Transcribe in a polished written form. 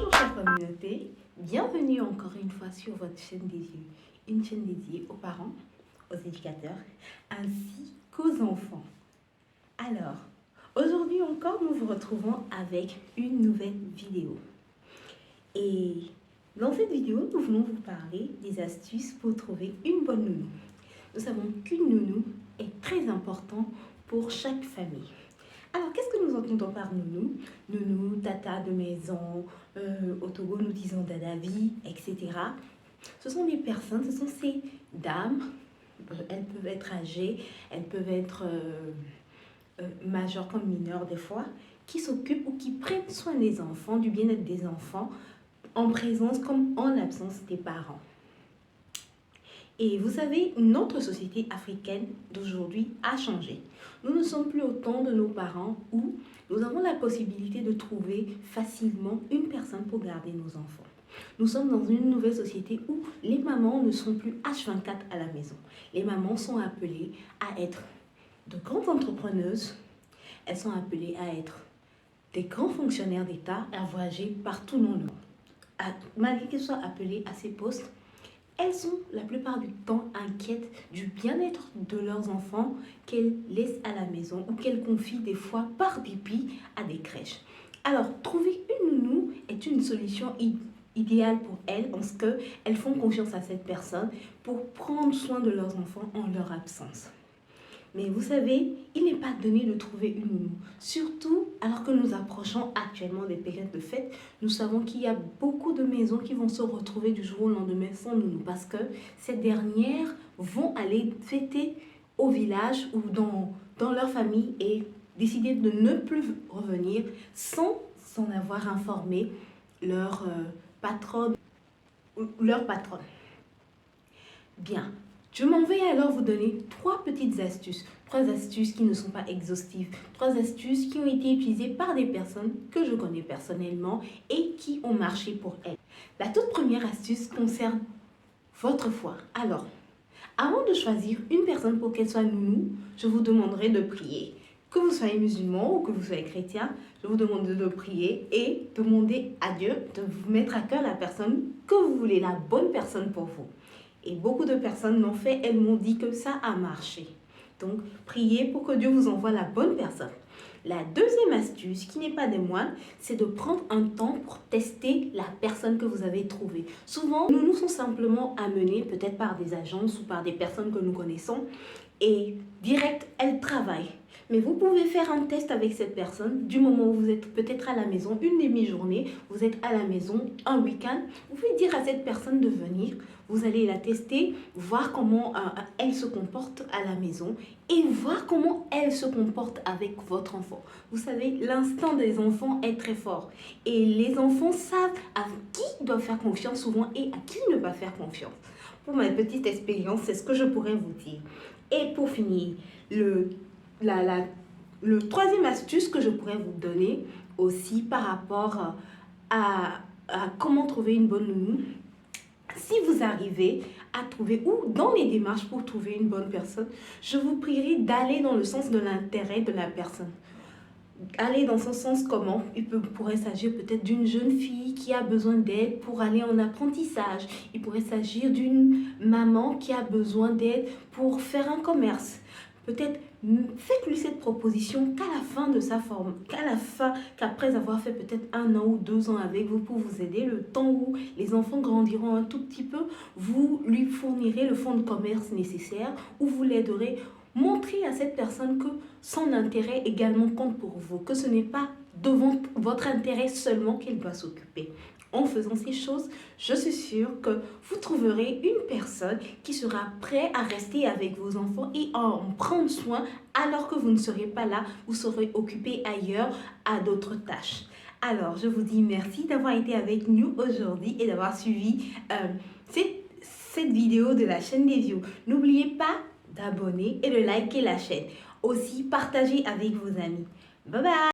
Bonjour chère communauté, bienvenue encore une fois sur votre chaîne des yeux, une chaîne dédiée aux parents, aux éducateurs ainsi qu'aux enfants. Alors, aujourd'hui encore nous vous retrouvons avec une nouvelle vidéo. Et dans cette vidéo, nous voulons vous parler des astuces pour trouver une bonne nounou. Nous savons qu'une nounou est très important pour chaque famille. Alors, qu'est-ce que nous entendons par nounou? Nounou, tata de maison, au Togo nous disons dadavi, etc. Ce sont des personnes, ce sont ces dames, elles peuvent être âgées, elles peuvent être majeures comme mineures des fois, qui s'occupent ou qui prennent soin des enfants, du bien-être des enfants, en présence comme en absence des parents. Et vous savez, notre société africaine d'aujourd'hui a changé. Nous ne sommes plus au temps de nos parents où nous avons la possibilité de trouver facilement une personne pour garder nos enfants. Nous sommes dans une nouvelle société où les mamans ne sont plus H24 à la maison. Les mamans sont appelées à être de grandes entrepreneuses, elles sont appelées à être des grands fonctionnaires d'État, à voyager partout dans le monde. Malgré qu'elles soient appelées à ces postes, elles sont la plupart du temps inquiètes du bien-être de leurs enfants qu'elles laissent à la maison ou qu'elles confient des fois par dépit à des crèches. Alors, trouver une nounou est une solution idéale pour elles parce qu'elles font confiance à cette personne pour prendre soin de leurs enfants en leur absence. Mais vous savez, il n'est pas donné de trouver une nounou. Surtout alors que nous approchons actuellement des périodes de fête, nous savons qu'il y a beaucoup de maisons qui vont se retrouver du jour au lendemain sans nounou parce que ces dernières vont aller fêter au village ou dans leur famille et décider de ne plus revenir sans en avoir informé leur patronne ou leur patronne. Bien. Je m'en vais alors vous donner trois petites astuces. Trois astuces qui ne sont pas exhaustives. Trois astuces qui ont été utilisées par des personnes que je connais personnellement et qui ont marché pour elles. La toute première astuce concerne votre foi. Alors, avant de choisir une personne pour qu'elle soit nounou, je vous demanderai de prier. Que vous soyez musulman ou que vous soyez chrétien, je vous demande de prier et demander à Dieu de vous mettre à cœur la personne que vous voulez, la bonne personne pour vous. Et beaucoup de personnes l'ont fait, elles m'ont dit que ça a marché. Donc, priez pour que Dieu vous envoie la bonne personne. La deuxième astuce, qui n'est pas des moindres, c'est de prendre un temps pour tester la personne que vous avez trouvée. Souvent, nous nous sommes simplement amenés, peut-être par des agences ou par des personnes que nous connaissons, et direct, elles travaillent. Mais vous pouvez faire un test avec cette personne du moment où vous êtes peut-être à la maison, une demi-journée, vous êtes à la maison, un week-end. Vous pouvez dire à cette personne de venir, vous allez la tester, voir comment elle se comporte à la maison et voir comment elle se comporte avec votre enfant. Vous savez, l'instinct des enfants est très fort et les enfants savent à qui ils doivent faire confiance souvent et à qui ne pas faire confiance. Pour ma petite expérience, c'est ce que je pourrais vous dire. Et pour finir, le troisième astuce que je pourrais vous donner aussi par rapport à comment trouver une bonne nounou, si vous arrivez à trouver ou dans les démarches pour trouver une bonne personne, je vous prierai d'aller dans le sens de l'intérêt de la personne. Aller dans ce sens comment? Il pourrait s'agir peut-être d'une jeune fille qui a besoin d'aide pour aller en apprentissage. Il pourrait s'agir d'une maman qui a besoin d'aide pour faire un commerce. Peut-être faites-lui cette proposition qu'à la fin de sa forme, qu'après avoir fait peut-être 1 an ou 2 ans avec vous pour vous aider, le temps où les enfants grandiront un tout petit peu, vous lui fournirez le fonds de commerce nécessaire ou vous l'aiderez. Montrez à cette personne que son intérêt également compte pour vous, que ce n'est pas devant votre intérêt seulement qu'elle doit s'occuper. En faisant ces choses, je suis sûre que vous trouverez une personne qui sera prête à rester avec vos enfants et à en prendre soin alors que vous ne serez pas là, vous serez occupé ailleurs à d'autres tâches. Alors, je vous dis merci d'avoir été avec nous aujourd'hui et d'avoir suivi cette vidéo de la chaîne des yeux. N'oubliez pas d'abonner et de liker la chaîne. Aussi, partagez avec vos amis. Bye bye!